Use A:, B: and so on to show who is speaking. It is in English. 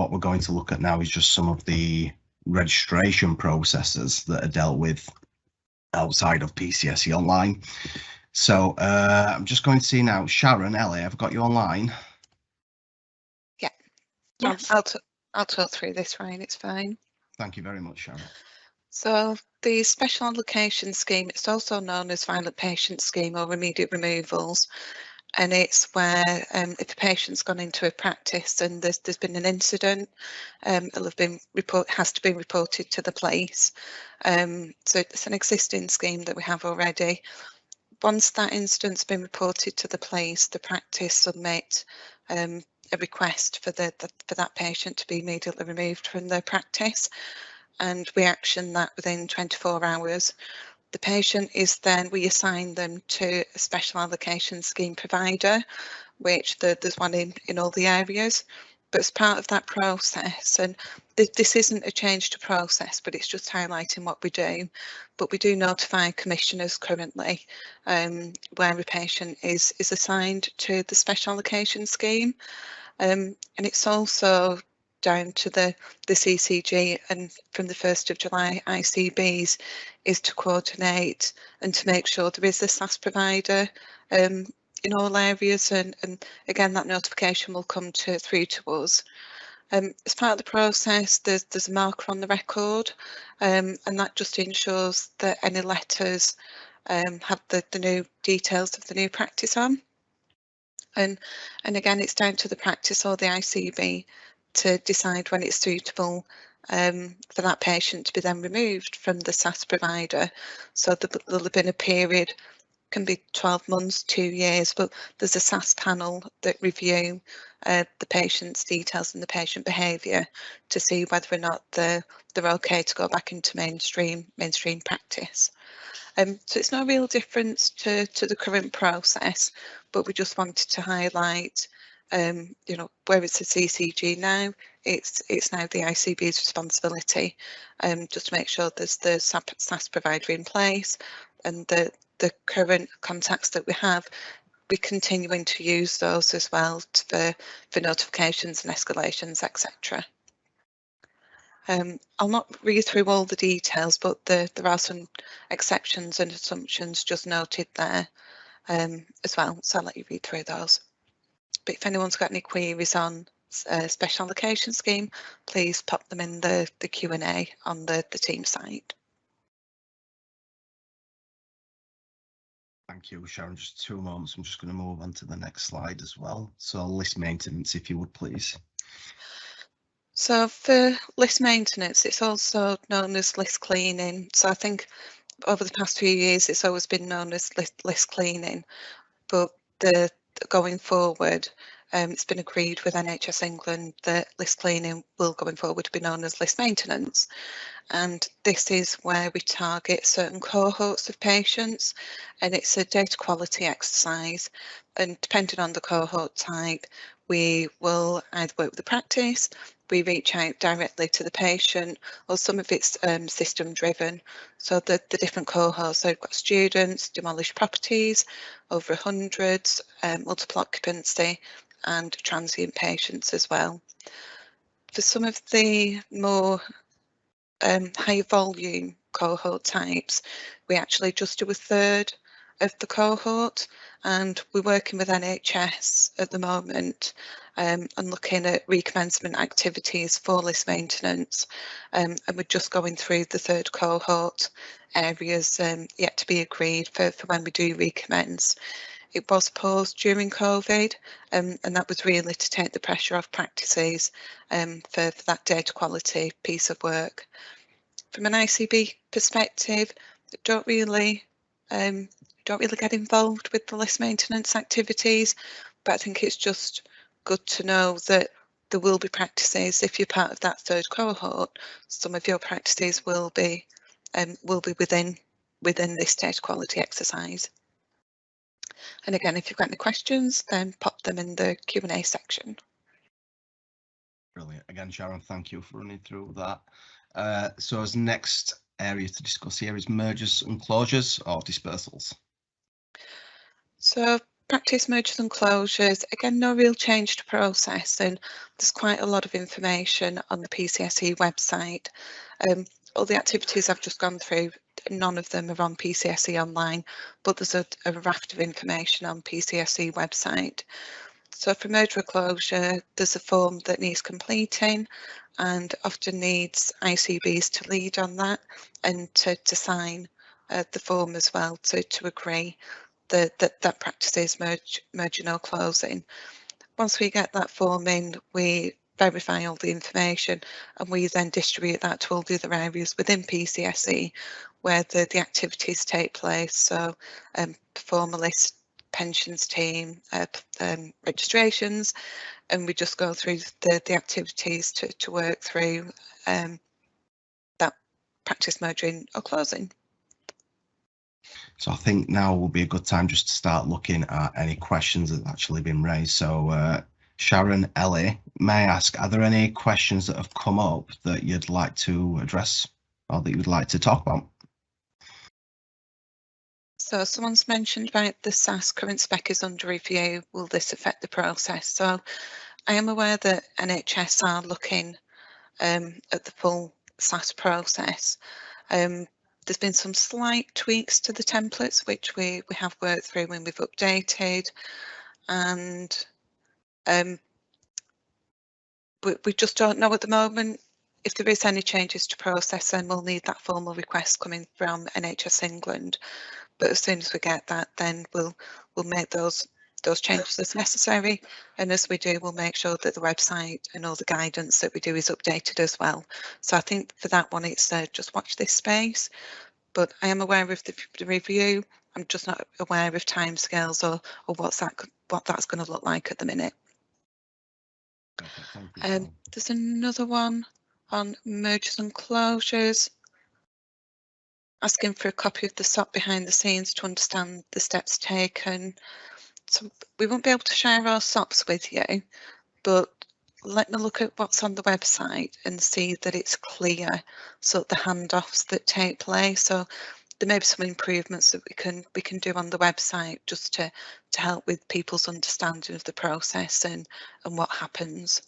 A: what we're going to look at now is just some of the registration processes that are dealt with outside of PCSE Online. So I'm just going to see now, Sharon, Ellie, I've got you online.
B: Yeah,
C: Yes.
B: I'll talk through this, Ryan, it's fine.
A: Thank you very much, Sharon.
B: So the Special Allocation Scheme, it's also known as Violent Patient Scheme or Immediate Removals, and it's where if a patient's gone into a practice and there's been an incident, it'll have been has to be reported to the police. So it's an existing scheme that we have already. Once that incident's been reported to the police, the practice submit a request for that patient to be immediately removed from their practice, and we action that within 24 hours. The patient is then, we assign them to a special allocation scheme provider, which there's one in all the areas. But as part of that process, and this isn't a change to process, but it's just highlighting what we do. But we do notify commissioners currently where a patient is assigned to the special allocation scheme. And it's also down to the CCG, and from the 1st of July, ICBs is to coordinate and to make sure there is a SAS provider in all areas, and again that notification will come through to us. As part of the process, there's a marker on the record, and that just ensures that any letters have the new details of the new practice on. And again, it's down to the practice or the ICB to decide when it's suitable for that patient to be then removed from the SAS provider. So there'll have been a period, can be 12 months, 2 years, but there's a SAS panel that review the patient's details and the patient behaviour to see whether or not they're okay to go back into mainstream practice. So it's no real difference to the current process, but we just wanted to highlight, you know, where it's a CCG now, it's now the ICB's responsibility, just to make sure there's the SAS provider in place, and the current contacts that we have, we're continuing to use those as well for notifications and escalations, etc. I'll not read through all the details, but there are some exceptions and assumptions just noted there as well, so I'll let you read through those. But if anyone's got any queries on special allocation scheme, please pop them in the Q&A on the team site.
A: Thank you, Sharon. Just 2 moments. I'm just going to move on to the next slide as well. So list maintenance, if you would, please.
B: So for list maintenance, it's also known as list cleaning. So I think over the past few years, it's always been known as list cleaning, but going forward, it's been agreed with NHS England that list cleaning will going forward be known as list maintenance. And this is where we target certain cohorts of patients, and it's a data quality exercise, and depending on the cohort type, we will either work with the practice, we reach out directly to the patient, or some of it's system driven. So the different cohorts, so we've got students, demolished properties, over 100, multiple occupancy, and transient patients as well. For some of the more high volume cohort types, we actually just do 1/3 of the cohort, and we're working with NHS at the moment and looking at recommencement activities for list maintenance, and we're just going through the 3rd cohort areas yet to be agreed for when we do recommence. It was paused during COVID, and that was really to take the pressure off practices for that data quality piece of work. From an ICB perspective, don't really get involved with the list maintenance activities, but I think it's just good to know that there will be practices. If you're part of that 3rd cohort, some of your practices will be within this data quality exercise. And again, if you've got any questions, then pop them in the Q&A section.
A: Brilliant. Again, Sharon, thank you for running through that. So as next area to discuss here is mergers and closures or dispersals.
B: So Practice mergers and closures, again, no real change to process, and there's quite a lot of information on the PCSE website. All the activities I've just gone through, none of them are on PCSE online, but there's a raft of information on PCSE website. So for merger or closure, there's a form that needs completing and often needs ICBs to lead on that and to sign the form as well to agree that practice is merging or closing. Once we get that form in, we verify all the information and we then distribute that to all the other areas within PCSE where the activities take place. So performer list, pensions team, registrations, and we just go through the activities to work through that practice merging or closing.
A: So I think now will be a good time just to start looking at any questions that have actually been raised. So Sharon, Ellie, may I ask, are there any questions that have come up that you'd like to address or that you'd like to talk about?
B: So someone's mentioned about the SAS current spec is under review. Will this affect the process? So I am aware that NHS are looking at the full SAS process. There's been some slight tweaks to the templates, which we have worked through when we've updated, and we just don't know at the moment if there is any changes to process. Then we'll need that formal request coming from NHS England. But as soon as we get that, then we'll make those changes as necessary, and as we do, we'll make sure that the website and all the guidance that we do is updated as well. So I think for that one, it's just watch this space. But I am aware of the review. I'm just not aware of timescales or what that's going to look like at the minute.
A: Perfect, thank you.
B: There's another one on mergers and closures, asking for a copy of the SOP behind the scenes to understand the steps taken. So we won't be able to share our SOPs with you, but let me look at what's on the website and see that it's clear, so the handoffs that take place. So there may be some improvements that we can do on the website just to help with people's understanding of the process and what happens.